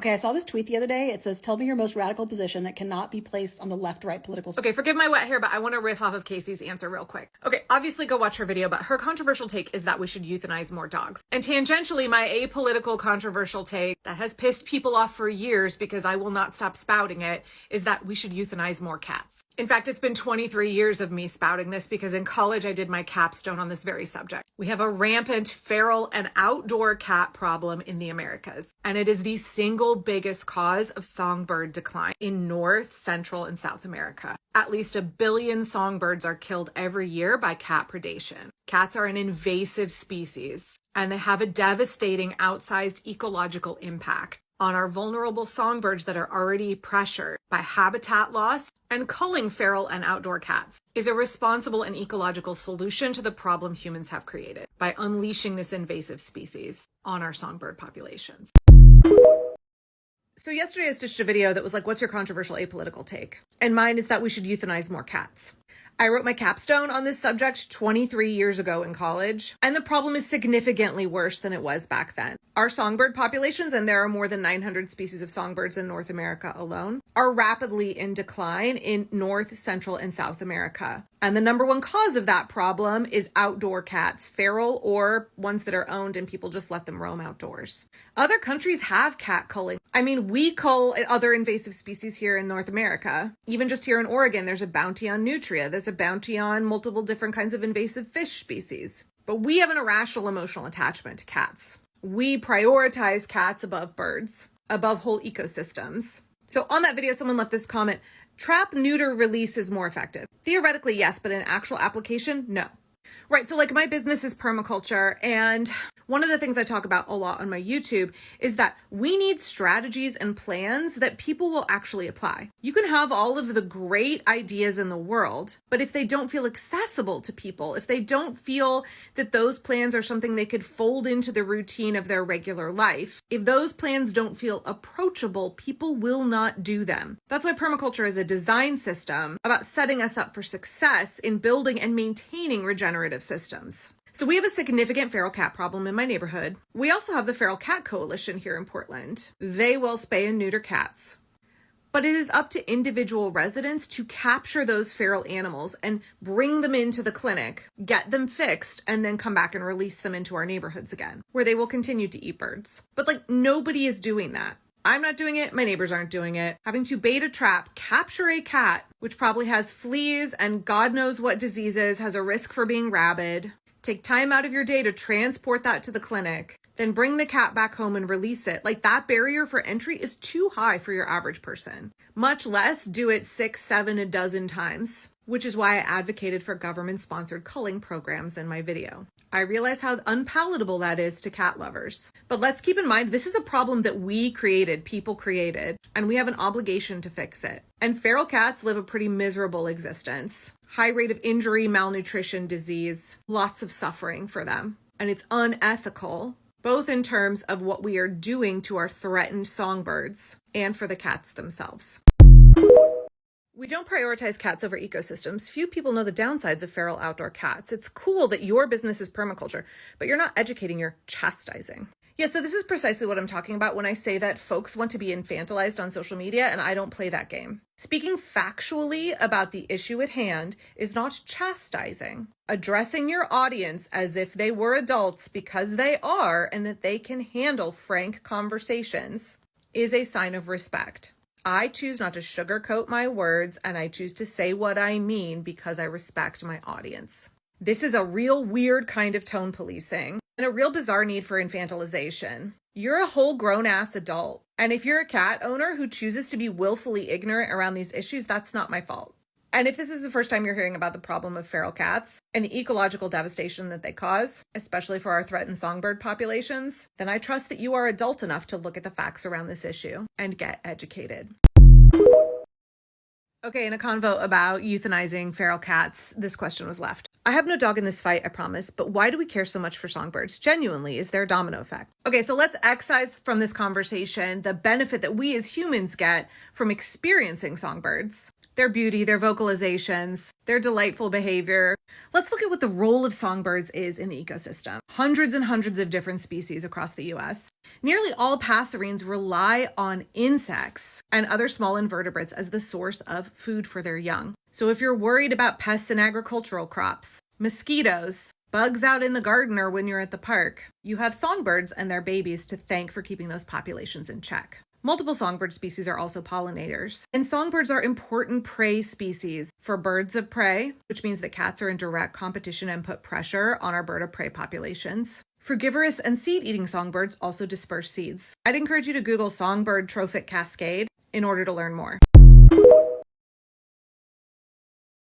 Okay, I saw this tweet the other day. It says, tell me your most radical position that cannot be placed on the left-right political spectrum. Okay, forgive my wet hair, but I want to riff off of Casey's answer real quick. Okay, obviously go watch her video, but her controversial take is that we should euthanize more dogs. And tangentially, my apolitical controversial take that has pissed people off for years because I will not stop spouting it is that we should euthanize more cats. In fact, it's been 23 years of me spouting this because in college I did my capstone on this very subject. We have a rampant feral and outdoor cat problem in the Americas, and it is the single biggest cause of songbird decline in North, Central, and South America. At least 1 billion songbirds are killed every year by cat predation. Cats are an invasive species, and they have a devastating outsized ecological impact on our vulnerable songbirds that are already pressured by habitat loss, and culling feral and outdoor cats is a responsible and ecological solution to the problem humans have created by unleashing this invasive species on our songbird populations. So yesterday I stitched a video that was like, what's your controversial apolitical take? And mine is that we should euthanize more cats. I wrote my capstone on this subject 23 years ago in college, and the problem is significantly worse than it was back then. Our songbird populations, and there are more than 900 species of songbirds in North America alone, are rapidly in decline in North, Central, and South America. And the number one cause of that problem is outdoor cats, feral or ones that are owned and people just let them roam outdoors. Other countries have cat culling. I mean, we cull other invasive species here in North America. Even just here in Oregon, there's a bounty on nutria. There's a bounty on multiple different kinds of invasive fish species. But we have an irrational emotional attachment to cats. We prioritize cats above birds, above whole ecosystems. So on that video, someone left this comment, trap, neuter, release is more effective. Theoretically, yes, but in actual application, no. Right, so like my business is permaculture, and one of the things I talk about a lot on my YouTube is that we need strategies and plans that people will actually apply. You can have all of the great ideas in the world, but if they don't feel accessible to people, if they don't feel that those plans are something they could fold into the routine of their regular life, if those plans don't feel approachable, people will not do them. That's why permaculture is a design system about setting us up for success in building and maintaining regenerative systems. So we have a significant feral cat problem in my neighborhood. We also have the Feral Cat Coalition here in Portland. They will spay and neuter cats. But it is up to individual residents to capture those feral animals and bring them into the clinic, get them fixed, and then come back and release them into our neighborhoods again, where they will continue to eat birds. But like, nobody is doing that. I'm not doing it, my neighbors aren't doing it. Having to bait a trap, capture a cat, which probably has fleas and God knows what diseases, has a risk for being rabid, take time out of your day to transport that to the clinic, then bring the cat back home and release it. Like, that barrier for entry is too high for your average person, much less do it 6, 7, a dozen times, which is why I advocated for government-sponsored culling programs in my video. I realize how unpalatable that is to cat lovers. But let's keep in mind, this is a problem that we created, people created, and we have an obligation to fix it. And feral cats live a pretty miserable existence. High rate of injury, malnutrition, disease, lots of suffering for them. And it's unethical, both in terms of what we are doing to our threatened songbirds and for the cats themselves. We don't prioritize cats over ecosystems. Few people know the downsides of feral outdoor cats. It's cool that your business is permaculture, but you're not educating, you're chastising. Yeah, so this is precisely what I'm talking about when I say that folks want to be infantilized on social media, and I don't play that game. Speaking factually about the issue at hand is not chastising. Addressing your audience as if they were adults, because they are, and that they can handle frank conversations, is a sign of respect. I choose not to sugarcoat my words, and I choose to say what I mean because I respect my audience. This is a real weird kind of tone policing and a real bizarre need for infantilization. You're a whole grown-ass adult, and if you're a cat owner who chooses to be willfully ignorant around these issues, that's not my fault. And if this is the first time you're hearing about the problem of feral cats and the ecological devastation that they cause, especially for our threatened songbird populations, then I trust that you are adult enough to look at the facts around this issue and get educated. Okay, in a convo about euthanizing feral cats, this question was left. I have no dog in this fight, I promise, but why do we care so much for songbirds? Genuinely, is there a domino effect? Okay, so let's excise from this conversation the benefit that we as humans get from experiencing songbirds. Their beauty, their vocalizations, their delightful behavior. Let's look at what the role of songbirds is in the ecosystem. Hundreds and hundreds of different species across the US. Nearly all passerines rely on insects and other small invertebrates as the source of food for their young. So if you're worried about pests in agricultural crops, mosquitoes, bugs out in the garden or when you're at the park, you have songbirds and their babies to thank for keeping those populations in check. Multiple songbird species are also pollinators, and songbirds are important prey species for birds of prey, which means that cats are in direct competition and put pressure on our bird of prey populations. Frugivorous and seed-eating songbirds also disperse seeds. I'd encourage you to Google songbird trophic cascade in order to learn more.